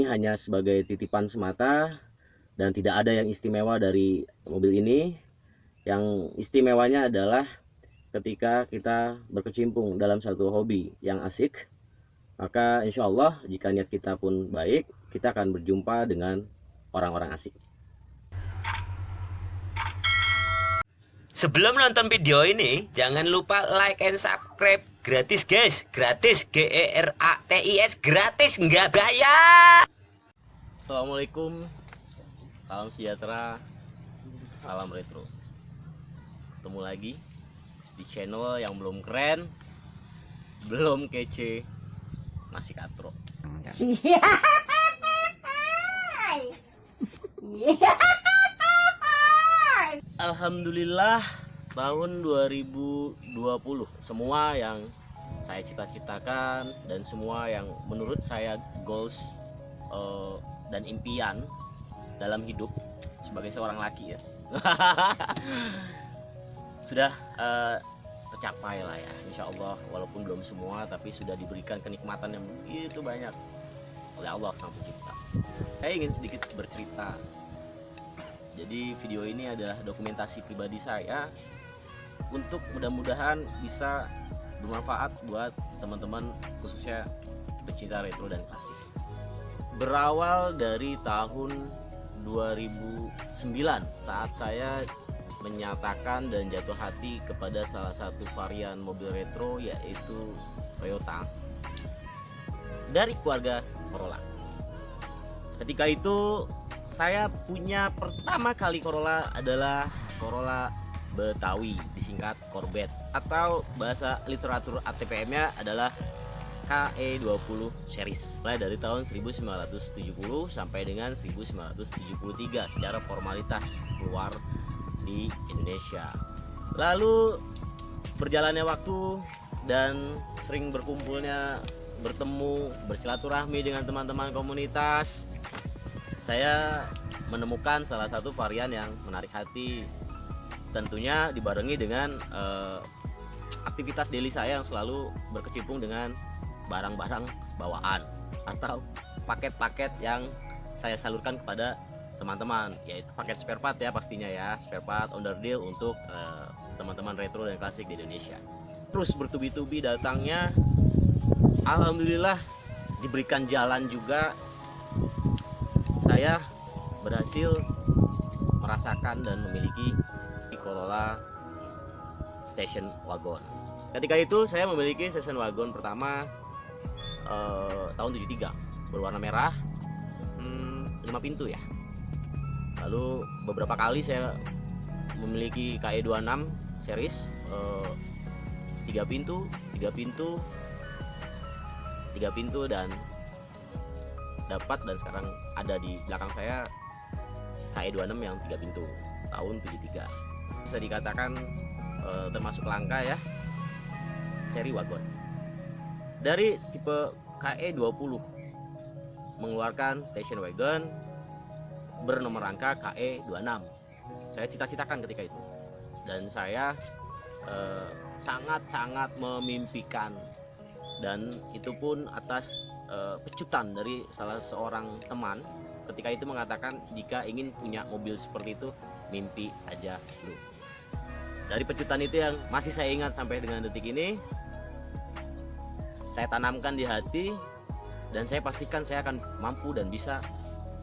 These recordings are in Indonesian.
hanya sebagai titipan semata dan tidak ada yang istimewa dari mobil ini. Yang istimewanya adalah ketika kita berkecimpung dalam satu hobi yang asik, maka insya Allah jika niat kita pun baik, kita akan berjumpa dengan orang-orang asik. Sebelum nonton video ini, jangan lupa like and subscribe. Gratis guys, gratis. GERATIS, gratis, nggak bayar. Assalamualaikum, salam sejahtera, salam retro. Ketemu lagi di channel yang belum keren, belum kece, masih katro. Alhamdulillah tahun 2020 semua yang saya cita-citakan dan semua yang menurut saya goals dan impian dalam hidup sebagai seorang laki ya sudah tercapai lah ya, insya Allah. Walaupun belum semua, tapi sudah diberikan kenikmatan yang begitu banyak oleh Allah Sang Pencipta. Saya ingin sedikit bercerita. Jadi video ini adalah dokumentasi pribadi saya untuk mudah-mudahan bisa bermanfaat buat teman-teman, khususnya pecinta retro dan klasik. Berawal dari tahun 2009 saat saya menyatakan dan jatuh hati kepada salah satu varian mobil retro, yaitu Toyota dari keluarga Corolla. Ketika itu saya punya pertama kali Corolla adalah Corolla Betawi, disingkat Corvette, atau bahasa literatur ATPM-nya adalah KE20 series, mulai dari tahun 1970 sampai dengan 1973 secara formalitas keluar di Indonesia. Lalu berjalannya waktu dan sering bertemu, bersilaturahmi dengan teman-teman komunitas, saya menemukan salah satu varian yang menarik hati, tentunya dibarengi dengan aktivitas daily saya yang selalu berkecimpung dengan barang-barang bawaan atau paket-paket yang saya salurkan kepada teman-teman, yaitu paket spare part ya pastinya ya, spare part underdeal untuk teman-teman retro dan klasik di Indonesia. Terus bertubi-tubi datangnya, alhamdulillah diberikan jalan juga, saya berhasil merasakan dan memiliki Corolla Station Wagon. Ketika itu saya memiliki Station Wagon pertama tahun 73, berwarna merah, 5 pintu ya. Lalu beberapa kali saya memiliki KE26 series, 3 pintu dan dapat, dan sekarang ada di belakang saya KE26 yang 3 pintu tahun 73. Bisa dikatakan termasuk langka ya, seri wagon. Dari tipe KE20 mengeluarkan station wagon bernomor rangka KE26. Saya cita-citakan ketika itu, dan saya sangat-sangat memimpikan, dan itu pun atas pecutan dari salah seorang teman ketika itu mengatakan, jika ingin punya mobil seperti itu, mimpi aja dulu. Dari pecutan itu yang masih saya ingat sampai dengan detik ini, saya tanamkan di hati, dan saya pastikan saya akan mampu dan bisa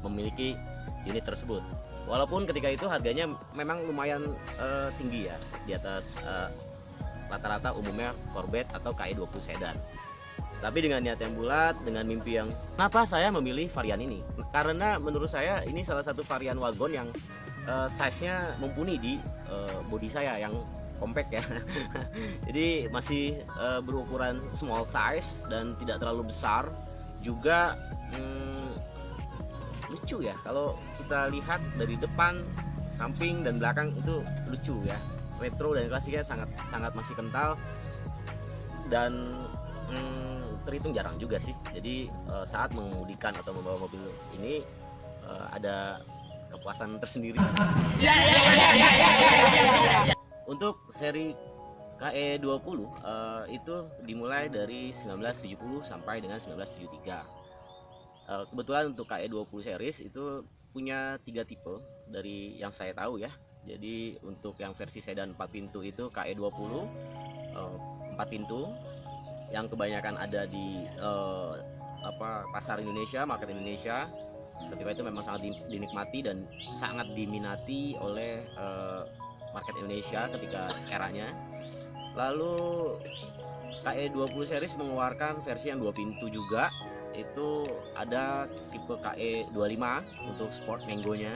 memiliki unit tersebut. Walaupun ketika itu harganya memang lumayan tinggi ya, di atas rata-rata umumnya Corvette atau KE20 sedan. Tapi dengan niat yang bulat, dengan mimpi yang, kenapa saya memilih varian ini? Karena menurut saya ini salah satu varian wagon yang size-nya mumpuni di bodi saya yang compact ya. Jadi masih berukuran small size dan tidak terlalu besar. Juga lucu ya, kalau kita lihat dari depan, samping dan belakang itu lucu ya. Retro dan klasiknya sangat masih kental, dan terhitung jarang juga sih. Jadi saat mengemudikan atau membawa mobil ini ada kepuasan tersendiri. Untuk seri KE20 itu dimulai dari 1970 sampai dengan 1973. Kebetulan untuk KE20 series itu punya 3 tipe dari yang saya tahu ya. Jadi untuk yang versi sedan 4 pintu itu KE20 4 pintu yang kebanyakan ada di pasar Indonesia, market Indonesia. Ketika itu memang sangat dinikmati dan sangat diminati oleh market Indonesia ketika eranya. Lalu KE20 series mengeluarkan versi yang 2 pintu juga. Itu ada tipe KE25 untuk sport Mango-nya.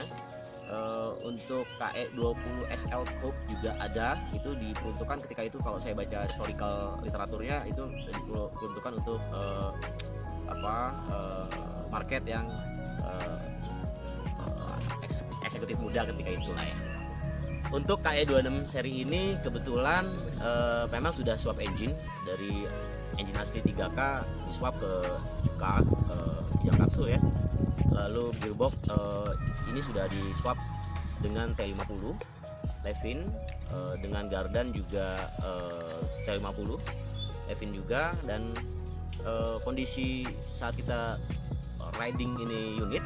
Untuk KE20 SL Coupe juga ada, itu diperuntukkan ketika itu kalau saya baca historical literaturnya itu diperuntukkan untuk market yang eksekutif muda ketika itulah ya. Untuk KE26 seri ini kebetulan memang sudah swap engine dari engine asli 3K di swap ke K kijang kapsul ya. Lalu gearbox ini sudah di swap dengan T50 Levin, dengan Gardan juga T50 Levin juga. Dan kondisi saat kita riding ini unit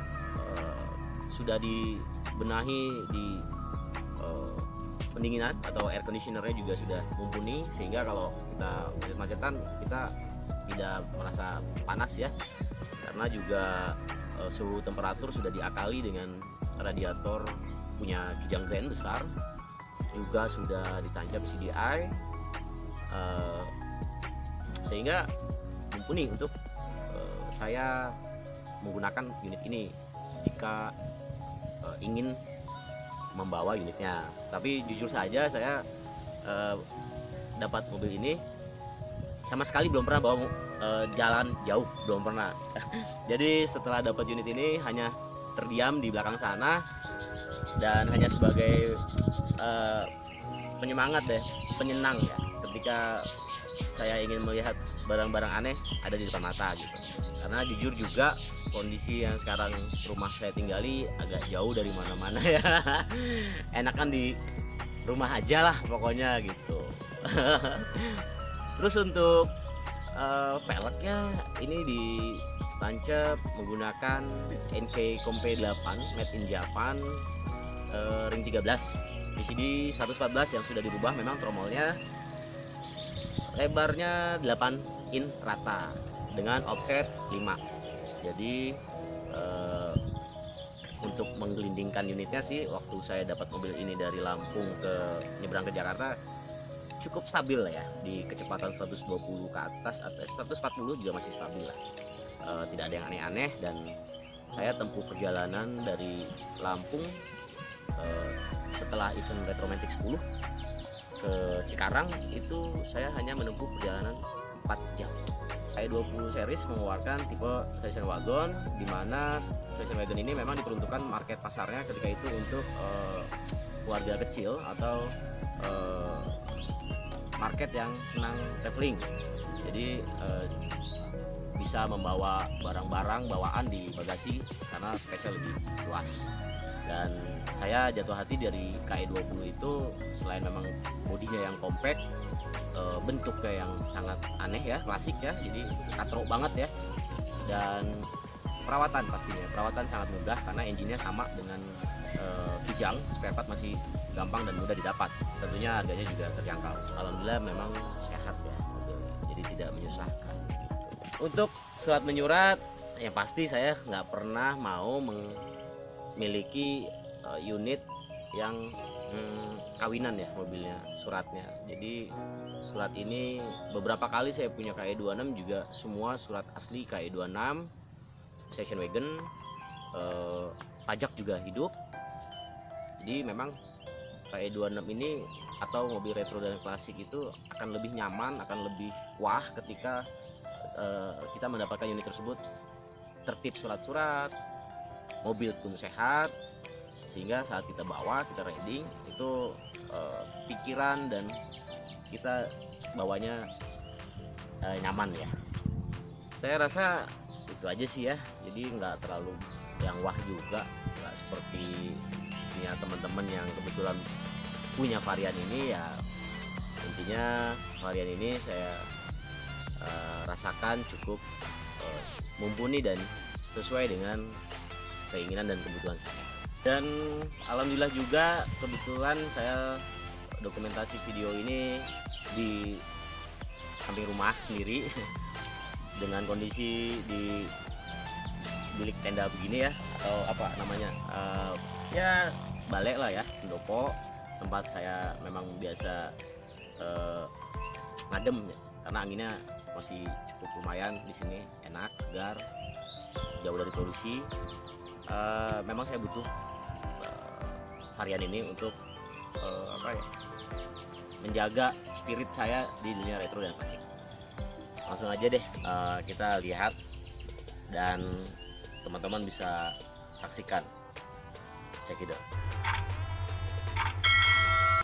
sudah dibenahi di pendinginan atau air conditionernya juga sudah mumpuni, sehingga kalau kita macet-macetan kita tidak merasa panas ya, karena juga suhu temperatur sudah diakali dengan radiator punya kijang grand besar, juga sudah ditancap CDI, sehingga mumpuni untuk saya menggunakan unit ini jika ingin membawa unitnya. Tapi jujur saja saya dapat mobil ini sama sekali belum pernah bawa jalan jauh, belum pernah. Jadi setelah dapat unit ini hanya terdiam di belakang sana dan hanya sebagai penyemangat deh, penyenang ya, ketika saya ingin melihat barang-barang aneh ada di depan mata gitu. Karena jujur juga kondisi yang sekarang rumah saya tinggali agak jauh dari mana-mana ya. Enakan di rumah aja lah pokoknya gitu. Terus untuk peleknya ini ditancap menggunakan NK Compe 8 made in Japan, ring 13 di sini 114 yang sudah dirubah. Memang tromolnya lebarnya 8 in rata dengan offset 5. Jadi untuk menggelindingkan unitnya sih, waktu saya dapat mobil ini dari Lampung ke nyebrang ke Jakarta cukup stabil ya, di kecepatan 120 ke atas atau 140 juga masih stabil lah. Tidak ada yang aneh-aneh. Dan saya tempuh perjalanan dari Lampung setelah event Retromantic 10 ke Cikarang itu saya hanya menempuh perjalanan 4 jam. KE20 series mengeluarkan tipe station wagon, di mana station wagon ini memang diperuntukkan market pasarnya ketika itu untuk keluarga kecil atau market yang senang traveling. Jadi bisa membawa barang-barang bawaan di bagasi karena spesial lebih luas. Dan saya jatuh hati dari KE20 itu, selain memang bodinya yang compact, bentuknya yang sangat aneh ya, klasik ya, jadi katrok banget ya. Dan perawatan, pastinya perawatan sangat mudah karena engine-nya sama dengan Kijang, spare part masih gampang dan mudah didapat. Tentunya harganya juga terjangkau. Alhamdulillah memang sehat ya mobilnya, jadi tidak menyusahkan gitu. Untuk surat menyurat, yang pasti saya nggak pernah mau memiliki unit yang kawinan ya mobilnya, suratnya. Jadi surat ini beberapa kali saya punya KE26 juga semua surat asli KE26, station wagon, pajak juga hidup. Jadi memang KE26 ini atau mobil retro dan klasik itu akan lebih nyaman, akan lebih wah ketika kita mendapatkan unit tersebut tertib surat-surat, mobil pun sehat, sehingga saat kita bawa, kita riding itu pikiran dan kita bawanya nyaman ya. Saya rasa itu aja sih ya, jadi nggak terlalu yang wah juga, nggak seperti punya teman-teman yang kebetulan punya varian ini ya. Intinya varian ini saya rasakan cukup mumpuni dan sesuai dengan keinginan dan kebutuhan saya. Dan alhamdulillah juga kebetulan saya dokumentasi video ini di samping rumah sendiri dengan kondisi di bilik tenda begini ya, atau apa namanya, ya balek lah ya, pendopo, tempat saya memang biasa ngadem ya, karena anginnya masih cukup lumayan di sini, enak, segar, jauh dari polusi. Memang saya butuh harian ini untuk apa ya, menjaga spirit saya di dunia retro dan klasik. Langsung aja deh kita lihat dan teman-teman bisa saksikan. Check it out.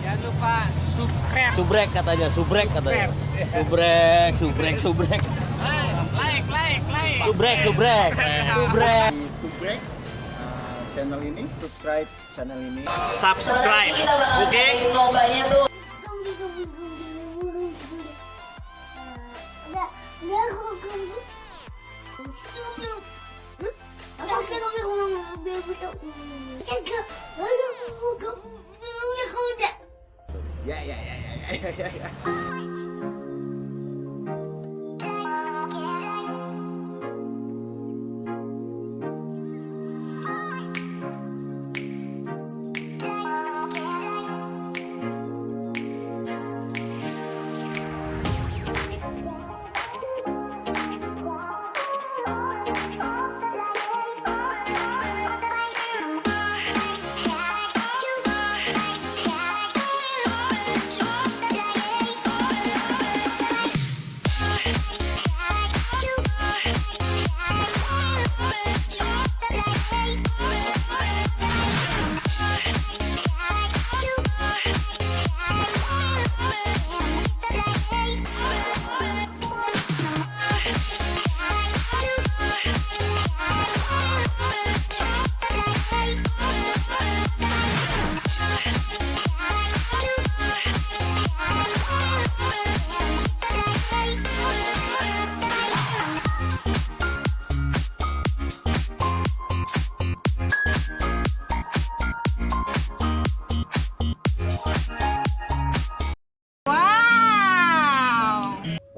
Jangan lupa subscribe. Subrek katanya. Subrek. Like. Subrek. Di subrek channel ini, subscribe channel ini. Subscribe. Oke. Ya.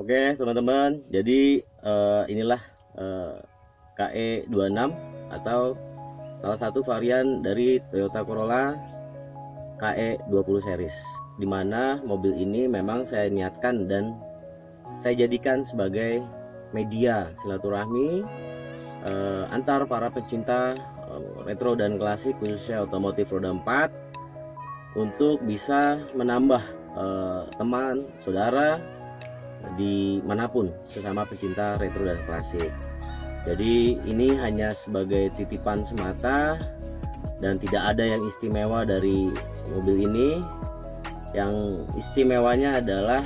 Oke teman-teman, jadi inilah KE26 atau salah satu varian dari Toyota Corolla KE20 series, dimana mobil ini memang saya niatkan dan saya jadikan sebagai media silaturahmi antar para pecinta retro dan klasik, khususnya otomotif roda 4, untuk bisa menambah teman, saudara dimanapun sesama pecinta retro dan klasik. Jadi ini hanya sebagai titipan semata dan tidak ada yang istimewa dari mobil ini. Yang istimewanya adalah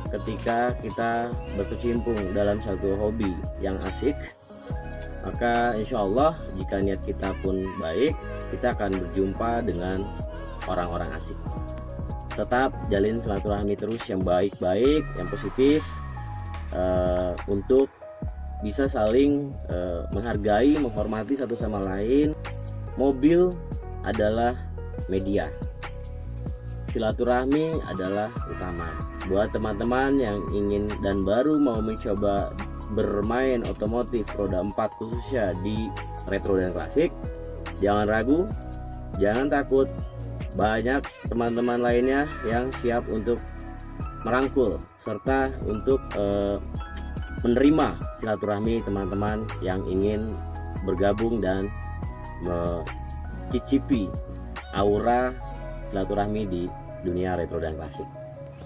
ketika kita berkecimpung dalam satu hobi yang asik, maka insya Allah jika niat kita pun baik, kita akan berjumpa dengan orang-orang asik. Tetap jalin silaturahmi terus yang baik-baik, yang positif, untuk bisa saling menghargai, menghormati satu sama lain. Mobil adalah media, silaturahmi adalah utama. Buat teman-teman yang ingin dan baru mau mencoba bermain otomotif roda 4 khususnya di retro dan klasik, jangan ragu, jangan takut. Banyak teman-teman lainnya yang siap untuk merangkul serta untuk menerima silaturahmi teman-teman yang ingin bergabung dan mencicipi aura silaturahmi di dunia retro dan klasik.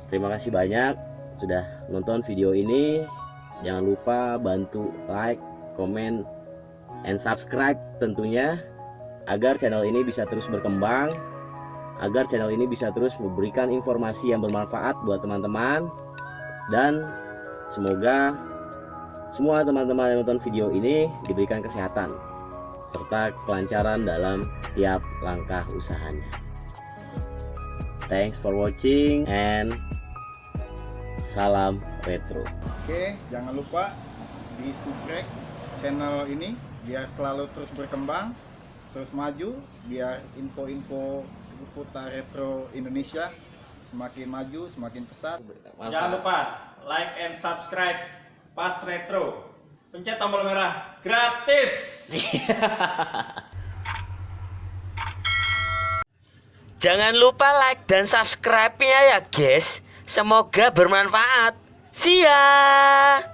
Terima kasih banyak sudah nonton video ini. Jangan lupa bantu like, comment, and subscribe tentunya, agar channel ini bisa terus berkembang, agar channel ini bisa terus memberikan informasi yang bermanfaat buat teman-teman. Dan semoga semua teman-teman yang nonton video ini diberikan kesehatan serta kelancaran dalam tiap langkah usahanya. Thanks for watching and salam retro. Oke, jangan lupa di subscribe channel ini biar selalu terus berkembang, terus maju, biar info-info seputar retro Indonesia semakin maju, semakin pesat. Jangan lupa like and subscribe Pas Retro. Pencet tombol merah gratis. Jangan lupa like dan subscribe-nya ya guys. Semoga bermanfaat. See ya.